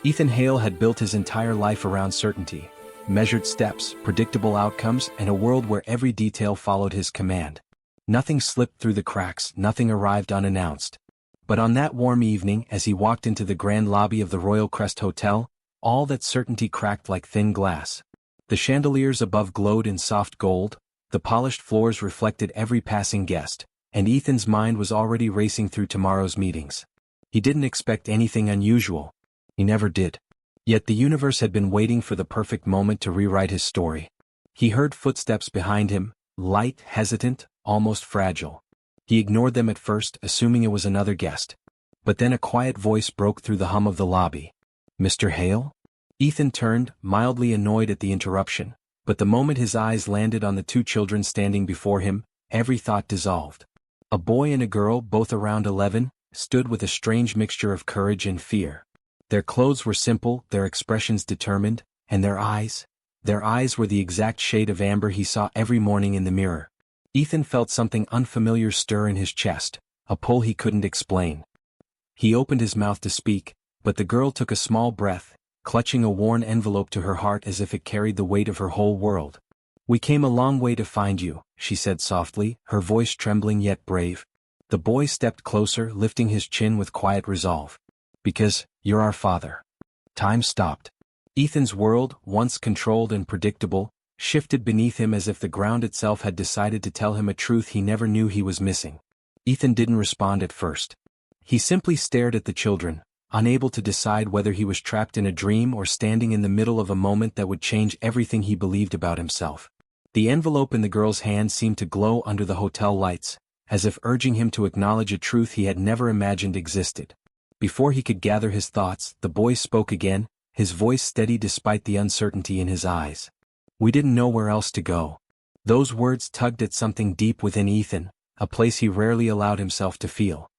Ethan Hale had built his entire life around certainty, measured steps, predictable outcomes, and a world where every detail followed his command. Nothing slipped through the cracks, nothing arrived unannounced. But on that warm evening, as he walked into the grand lobby of the Royal Crest Hotel, all that certainty cracked like thin glass. The chandeliers above glowed in soft gold, the polished floors reflected every passing guest, and Ethan's mind was already racing through tomorrow's meetings. He didn't expect anything unusual. He never did. Yet the universe had been waiting for the perfect moment to rewrite his story. He heard footsteps behind him, light, hesitant, almost fragile. He ignored them at first, assuming it was another guest. But then a quiet voice broke through the hum of the lobby. "Mr. Hale?" Ethan turned, mildly annoyed at the interruption, but the moment his eyes landed on the two children standing before him, every thought dissolved. A boy and a girl, both around 11, stood with a strange mixture of courage and fear. Their clothes were simple, their expressions determined, and their eyes were the exact shade of amber he saw every morning in the mirror. Ethan felt something unfamiliar stir in his chest, a pull he couldn't explain. He opened his mouth to speak, but the girl took a small breath, clutching a worn envelope to her heart as if it carried the weight of her whole world. "We came a long way to find you," she said softly, her voice trembling yet brave. The boy stepped closer, lifting his chin with quiet resolve. "Because you're our father." Time stopped. Ethan's world, once controlled and predictable, shifted beneath him as if the ground itself had decided to tell him a truth he never knew he was missing. Ethan didn't respond at first. He simply stared at the children, unable to decide whether he was trapped in a dream or standing in the middle of a moment that would change everything he believed about himself. The envelope in the girl's hand seemed to glow under the hotel lights, as if urging him to acknowledge a truth he had never imagined existed. Before he could gather his thoughts, the boy spoke again, his voice steady despite the uncertainty in his eyes. "We didn't know where else to go." Those words tugged at something deep within Ethan, a place he rarely allowed himself to feel.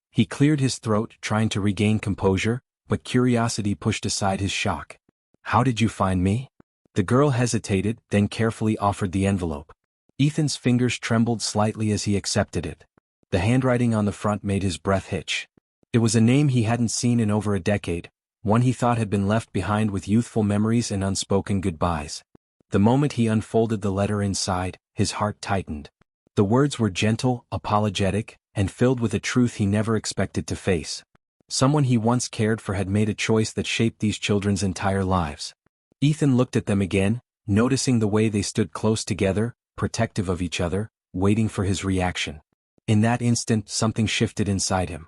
He cleared his throat, trying to regain composure, but curiosity pushed aside his shock. "How did you find me?" The girl hesitated, then carefully offered the envelope. Ethan's fingers trembled slightly as he accepted it. The handwriting on the front made his breath hitch. It was a name he hadn't seen in over a decade, one he thought had been left behind with youthful memories and unspoken goodbyes. The moment he unfolded the letter inside, his heart tightened. The words were gentle, apologetic, and filled with a truth he never expected to face. Someone he once cared for had made a choice that shaped these children's entire lives. Ethan looked at them again, noticing the way they stood close together, protective of each other, waiting for his reaction. In that instant, something shifted inside him.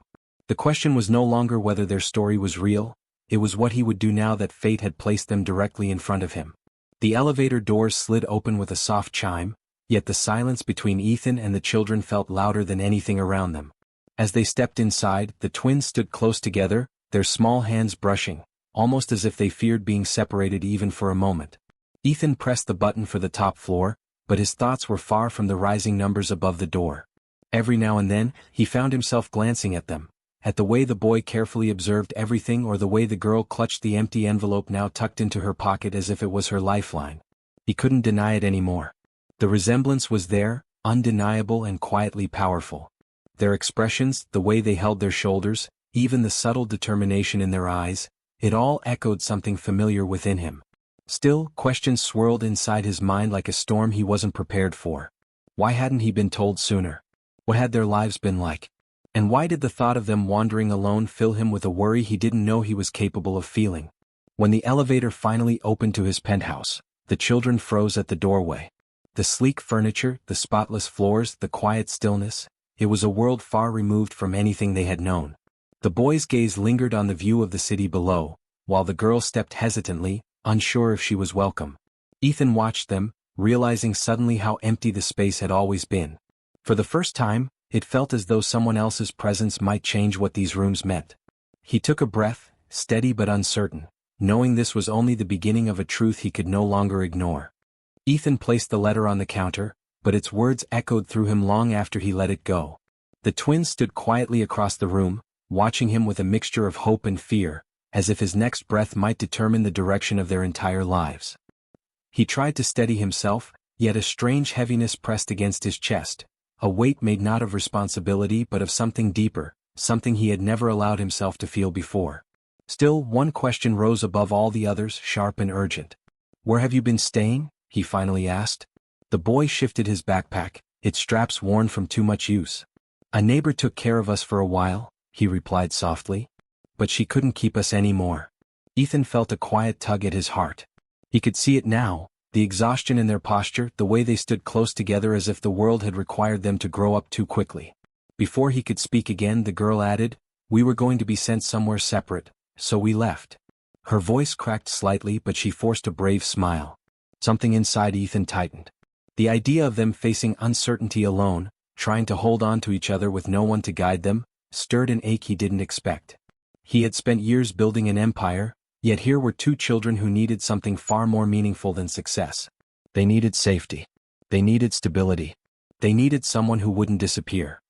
The question was no longer whether their story was real, it was what he would do now that fate had placed them directly in front of him. The elevator doors slid open with a soft chime, yet the silence between Ethan and the children felt louder than anything around them. As they stepped inside, the twins stood close together, their small hands brushing, almost as if they feared being separated even for a moment. Ethan pressed the button for the top floor, but his thoughts were far from the rising numbers above the door. Every now and then, he found himself glancing at them, at the way the boy carefully observed everything or the way the girl clutched the empty envelope now tucked into her pocket as if it was her lifeline. He couldn't deny it anymore. The resemblance was there, undeniable and quietly powerful. Their expressions, the way they held their shoulders, even the subtle determination in their eyes, it all echoed something familiar within him. Still, questions swirled inside his mind like a storm he wasn't prepared for. Why hadn't he been told sooner? What had their lives been like? And why did the thought of them wandering alone fill him with a worry he didn't know he was capable of feeling? When the elevator finally opened to his penthouse, the children froze at the doorway. The sleek furniture, the spotless floors, the quiet stillness, it was a world far removed from anything they had known. The boy's gaze lingered on the view of the city below, while the girl stepped hesitantly, unsure if she was welcome. Ethan watched them, realizing suddenly how empty the space had always been. For the first time, it felt as though someone else's presence might change what these rooms meant. He took a breath, steady but uncertain, knowing this was only the beginning of a truth he could no longer ignore. Ethan placed the letter on the counter, but its words echoed through him long after he let it go. The twins stood quietly across the room, watching him with a mixture of hope and fear, as if his next breath might determine the direction of their entire lives. He tried to steady himself, yet a strange heaviness pressed against his chest, a weight made not of responsibility but of something deeper, something he had never allowed himself to feel before. Still, one question rose above all the others, sharp and urgent. "Where have you been staying?" he finally asked. The boy shifted his backpack, its straps worn from too much use. "A neighbor took care of us for a while," he replied softly. "But she couldn't keep us anymore." Ethan felt a quiet tug at his heart. He could see it now, the exhaustion in their posture, the way they stood close together as if the world had required them to grow up too quickly. Before he could speak again, the girl added, "We were going to be sent somewhere separate, so we left." Her voice cracked slightly, but she forced a brave smile. Something inside Ethan tightened. The idea of them facing uncertainty alone, trying to hold on to each other with no one to guide them, stirred an ache he didn't expect. He had spent years building an empire, yet here were two children who needed something far more meaningful than success. They needed safety. They needed stability. They needed someone who wouldn't disappear.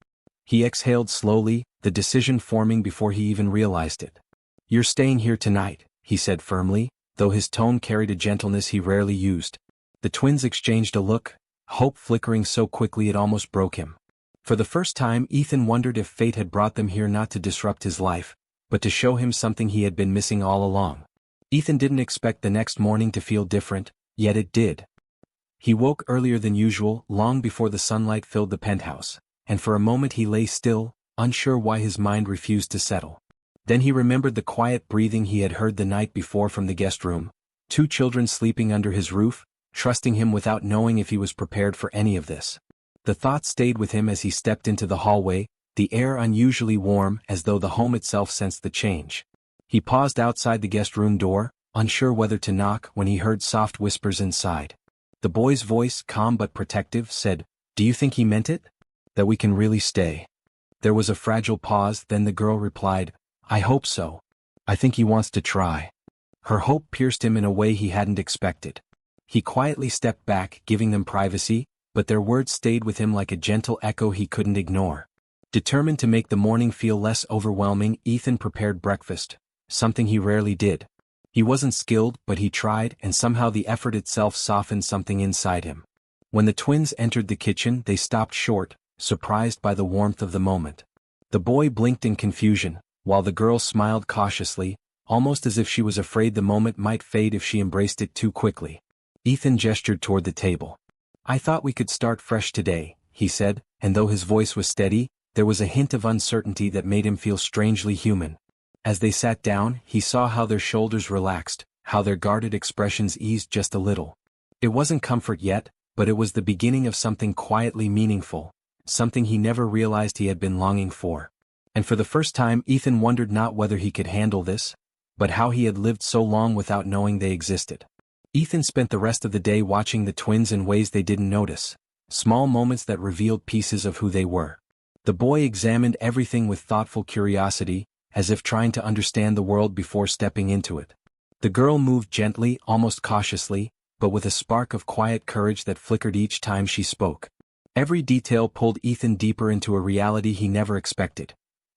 He exhaled slowly, the decision forming before he even realized it. "You're staying here tonight," he said firmly, though his tone carried a gentleness he rarely used. The twins exchanged a look, hope flickering so quickly it almost broke him. For the first time, Ethan wondered if fate had brought them here not to disrupt his life, but to show him something he had been missing all along. Ethan didn't expect the next morning to feel different, yet it did. He woke earlier than usual, long before the sunlight filled the penthouse, and for a moment he lay still, unsure why his mind refused to settle. Then he remembered the quiet breathing he had heard the night before from the guest room, two children sleeping under his roof, trusting him without knowing if he was prepared for any of this. The thought stayed with him as he stepped into the hallway, the air unusually warm, as though the home itself sensed the change. He paused outside the guest room door, unsure whether to knock, when he heard soft whispers inside. The boy's voice, calm but protective, said, "Do you think he meant it? That we can really stay?" There was a fragile pause, then the girl replied, "I hope so. I think he wants to try." Her hope pierced him in a way he hadn't expected. He quietly stepped back, giving them privacy, but their words stayed with him like a gentle echo he couldn't ignore. Determined to make the morning feel less overwhelming, Ethan prepared breakfast, something he rarely did. He wasn't skilled, but he tried, and somehow the effort itself softened something inside him. When the twins entered the kitchen, they stopped short, surprised by the warmth of the moment. The boy blinked in confusion, while the girl smiled cautiously, almost as if she was afraid the moment might fade if she embraced it too quickly. Ethan gestured toward the table. "I thought we could start fresh today," he said, and though his voice was steady, there was a hint of uncertainty that made him feel strangely human. As they sat down, he saw how their shoulders relaxed, how their guarded expressions eased just a little. It wasn't comfort yet, but it was the beginning of something quietly meaningful, something he never realized he had been longing for. And for the first time, Ethan wondered not whether he could handle this, but how he had lived so long without knowing they existed. Ethan spent the rest of the day watching the twins in ways they didn't notice, small moments that revealed pieces of who they were. The boy examined everything with thoughtful curiosity, as if trying to understand the world before stepping into it. The girl moved gently, almost cautiously, but with a spark of quiet courage that flickered each time she spoke. Every detail pulled Ethan deeper into a reality he never expected.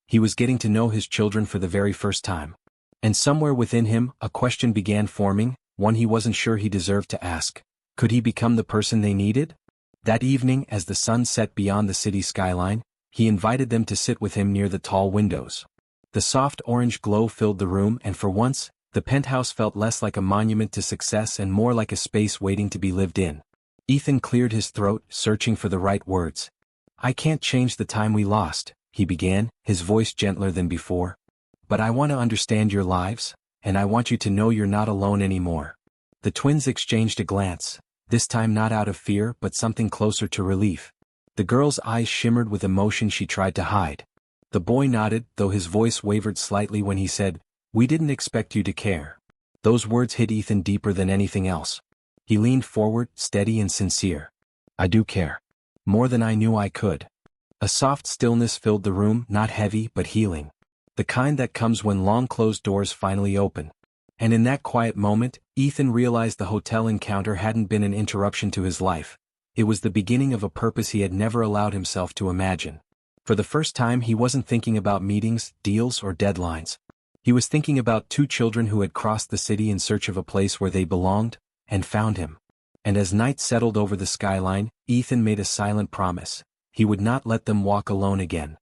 He was getting to know his children for the very first time. And somewhere within him, a question began forming, one he wasn't sure he deserved to ask. Could he become the person they needed? That evening, as the sun set beyond the city skyline, he invited them to sit with him near the tall windows. The soft orange glow filled the room, and for once, the penthouse felt less like a monument to success and more like a space waiting to be lived in. Ethan cleared his throat, searching for the right words. "I can't change the time we lost," he began, his voice gentler than before. "But I want to understand your lives, and I want you to know you're not alone anymore." The twins exchanged a glance, this time not out of fear but something closer to relief. The girl's eyes shimmered with emotion she tried to hide. The boy nodded, though his voice wavered slightly when he said, "We didn't expect you to care." Those words hit Ethan deeper than anything else. He leaned forward, steady and sincere. "I do care. More than I knew I could." A soft stillness filled the room, not heavy but healing. The kind that comes when long closed doors finally open. And in that quiet moment, Ethan realized the hotel encounter hadn't been an interruption to his life. It was the beginning of a purpose he had never allowed himself to imagine. For the first time, he wasn't thinking about meetings, deals, or deadlines. He was thinking about two children who had crossed the city in search of a place where they belonged, and found him. And as night settled over the skyline, Ethan made a silent promise. He would not let them walk alone again.